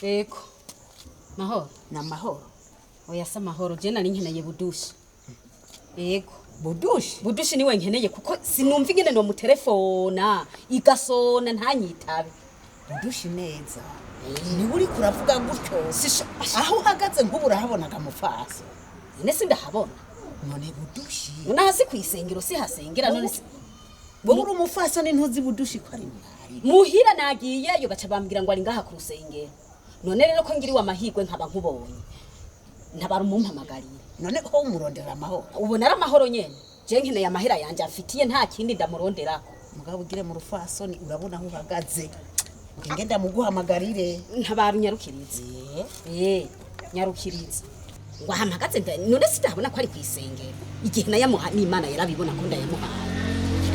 Eko. Mahoro. Na mahoro. Oya sa mahoro je nari nkeneye budushi. Eko. Budushi Niwe nkeneye kuko sinumva ingene no mu telefona igasona ntanyitabe. Budushi neza. Ni uri kuravuga gutyo. Aho uhagaze nk'ubu urahabonaga mufasi. Ine sindahabona. None budushi. Unahasi kwisengero si hasengera none si. Wowe uri umufasa n'intuzi budushi ko ari mwari. Muhira nagiyeyo baca bambwira ngo ari ngaha ku rusengero. None rero ko ngiriwe amahirwe nkaba nkubonye. Ntabara umumpamagarira. None ko umurondera amahoro. Ubona ari amahoro nyene. Je nkeneye amahera yanje afitiye nta kindi ndamuronderako. Mugabo ugire mu rufasoni urabona aho uhagaze. Ngenda muguhamagarire. Ntabara unyarukirize. Nyarukirize. Ngo ahamagaze none sitabona ko ari kwisengero. Igihe nayamuha n'Imana yarabibona ko ndayamuhaye.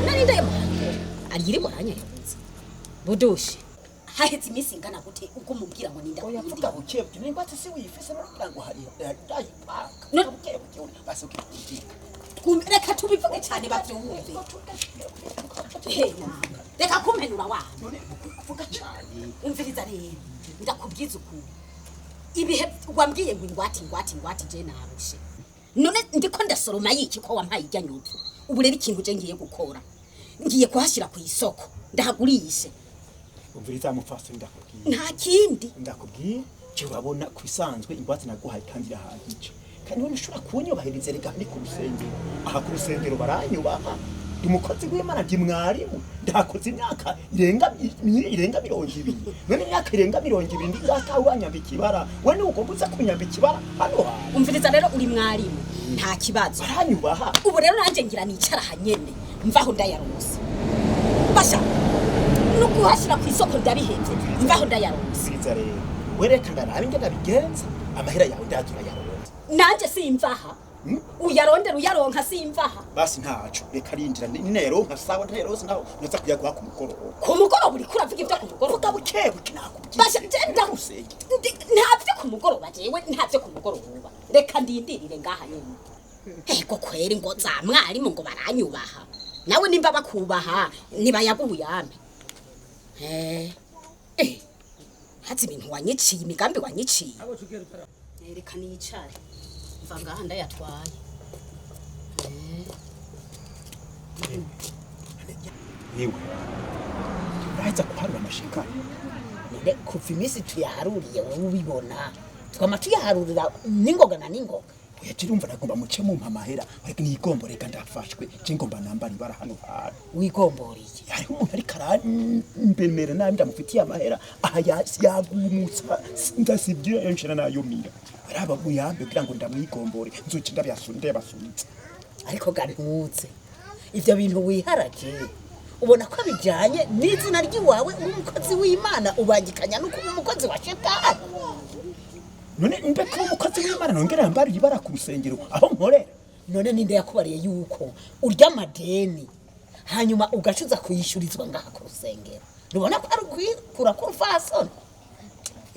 Nari ndayamuhaye. Ariri boranyayonze. Budushi. Hahetse imisi ingana gute ubwo mubwira ngo ninda. Oya vuga ukebye nimba se wifise no kurango hari ndayi paka. No ukebye basuke kugira. Reka tubivuge cyane bavyumve. Reka kumpenura wa. None vuga cyane. Umviriza rero. Ndakubwiza uku. Ibihe wambwiye ngo ingwati je narushe. None ndiko ndasoroma yiki ko wampaye ijya nyutu. Ubu rero ikintu je ngiye gukora. Ngiye kuhashira ku isoko. Ndahagurishe. Umviriza mufasi ndakubwiye. Nta kindi. Ndakubwiye cyo urabona kwisanzwe ingwate naguhaye kandi irahagije. Kandi wowe ushobora kunyubahiriza rega ni ku rusengero. Aha ku rusengero baranyubaha. Ndi mukozi w'Imana ndi mwarimu. Ndakoze imyaka irenga 200. None imyaka irenga 200 ndi gatawanya ikibara. Wowe ukombuza kunyamba ikibara hano ha. Umviriza rero uri mwarimu. Nta kibazo. Baranyubaha. Ubu rero nanje ngira nicara hanyene. Mvaho ndayaronse. Basha. Nuko hashira ku isoko ndabiheze. Mvaho ndayaronse. Umviriza rero. Wereka ndarabe ngenda bigenza. Amahera yawe ndatura yaronse. Nanje simvaha. Uyarondera uyaronka simvaha. Basi ntaco reka rinjira nero nka sawa nteroze naho noza kuyagwa ku mugoroba. Ku mugoroba uri kuravuga ibyo ku mugoroba bukebu kinakubye. Basha genda usenge. Ntavye ku mugoroba jewe ntavye ku mugoroba. Reka ndindirire ngaha nyene. Ego kweri ngo za mwarimu ngo baranyubaha. Nawe nimba bakubaha nibayaguyame. Hatsi ibintu wanyiciye imigambi wanyiciye. Reka nicare. Mvanga handa yatwaye. Yewe. Uraheza kuharura amashikana. None kuva imisi tuyaharuriye wowe ubibona. Twama tuyaharurira ningoga na ningoga. Oya kirumva nagomba muce mu mpamahera ariko nigombo reka ndafashwe je ngomba nambara ibara hano hano. Wigomboriye. Hariho umuntu ari karambemera nabi ndamufitiye amahera aha yagumutsa ndasibye yenshira nayo mira. Araba muyambe kugira ngo ndamwigombore nzoci ndabyasunda yabasunitse. Ariko gantutse. Ivyo bintu wiharaje. Ubona ko bijanye n'izina ry'iwawe uri umukozi w'Imana ubangikanya no kuba umukozi wa Shetani. None mbe ko umukozi w'Imana nongera yambara ibara ku rusengero aho nkorera. None ninde yakubariye yuko urya madeni hanyuma ugacuza kuyishurizwa ngaha ku rusengero. Nubona ko ari kwikura ku fasoni.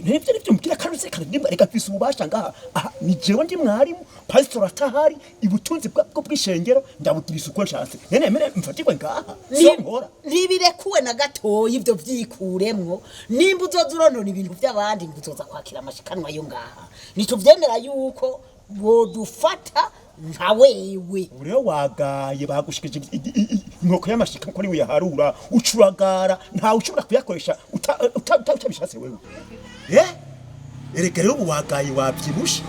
Nibyo mbwira karuse kandi reka kwisa ububasha ngaha aha ni jewe ndi mwarimu pastor atahari ibutunzi bwo bwishengero ndabugirisa uko nshatse nene mere mfatirwe ngaha nkora nibirekuwe na gatoyi ivyo vyikuremwo nimba uzoza uronona ibintu by'abandi nguzoza kwakira amashikanwa yo ngaha nituvyemera yuko bodufata nka wewe ureo wagaye bagushikije inkoko y'amashika ko ari we yaharura ucuragara nta ushobora kuyakoresha utabishatse wewe erega rero wagaye wabyibusha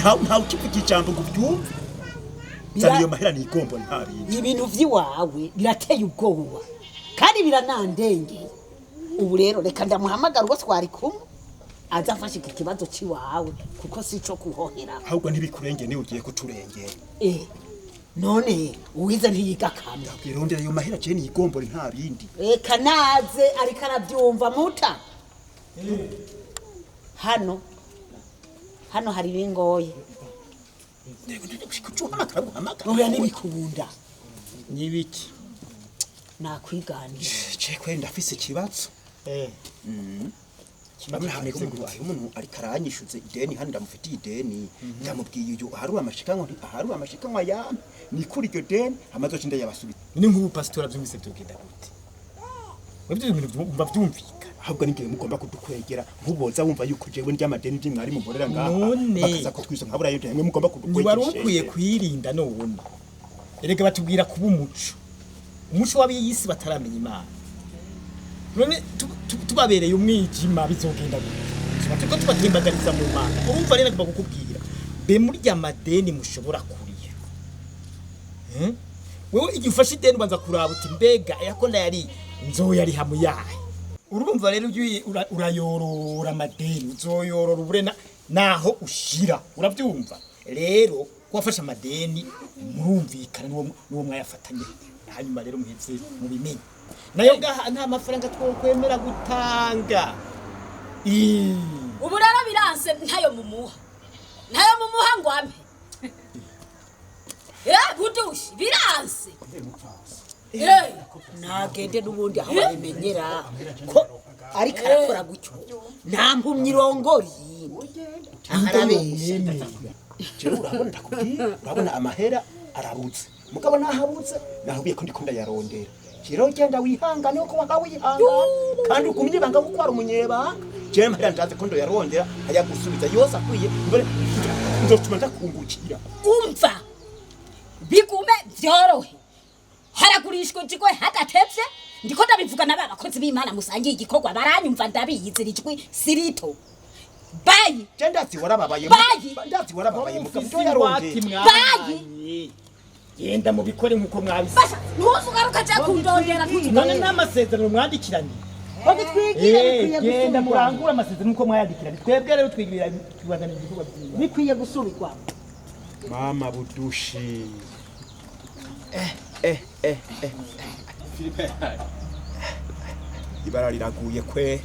nta ukivuga ijambo ngo byumve zaniyo mahera ni igombo ntabindi ibintu vyiwawe birateye ubwoba kandi biranandenge ubu rero reka ndamuhamagara uko twari kumwe azafashe ikibazo ciwawe kuko sico kuhohera ahubwo ntibikurenge ni ugiye kuturengera none uwize ntiyiga kamwe irondera yo mahera je ni igombo ntabindi reka naze ariko arabyumva muta hano hari bingoye oya nibikunda nibiki nakwiganira je kwenda afise ikibazo Kimwe hameze ngo umuntu ari karanyishuze ideni handi ndamufitiye ideni ndamubwiye uyu harura amashikanwa harura amashikanwa ya ni kuri iryo deni amazo cinda yabasubita ni nk'ubu pastor abyumvise tugenda gute webyo ibintu umva byumvika ahubwo ningiye mugomba kudukwegera nkuboza wumva yuko jewe ndi amadeni ndi mwari mugorera ngaha None. bakaza kutwisa nkabura yo hamwe mugomba ntiwari kudukwegera ukwiye kwirinda none erega batubwira kuba umuco w'abiyisi bataramenya imana none tubabereye umwijima bizogenda gute turiko tubatembagariza mu mana urumva rero agomba kukubwira be murya amadeni mushobora kuriya wewe igihe ufashe ideni ubanza kuraba uti mbega yako ndayari nzoyariha mu yahe urumva rero urayorora amadeni uzoyorora uburena naho ushira urabyumva rero wafashe amadeni murumvikana n'uwo mwayafatanye hanyuma rero muhetse mu bimenye nayo gaha nta mafaranga twokwemera gutanga ubu rero biranse ntayo mumuha ngo ampe budushi biranse nagende n'ubundi aho babimenyera ko ariko arakora gutyo nta mpumyi irongora arabeshya jewe urabona ndakubwira urabona amahera arabutse mugabo nahabutse nahubiye ko ndikunda yarondera Chiro genda wihangane uko bakawihangana kandi ukumye banga gukwara umunyebanga je mpera ndaze ko ndo yarondera aya gusubiza yose akwiye mbere nzotuma ndakungukira umva bigume byorohe haragurishwe jigwe hadatevye ndiko ndabivuga n'abakozi b'Imana musangiye igikorwa baranyumva ndabiyizi rijwi sirito bayi je ndazi warababaye ndazi warababaye mugabo yarondera bayi yenda mu bikore nkuko mwabise basha ntuzugaruka je kundondera none n'amasezerano mwandikiranye Oge twigira yenda murangura amasezerano nkuko mwayandikiranye twebwe rero twigirira twibazana igikorwa byiza bikwiye gusubirwa mama budushi ibara riraguye kwe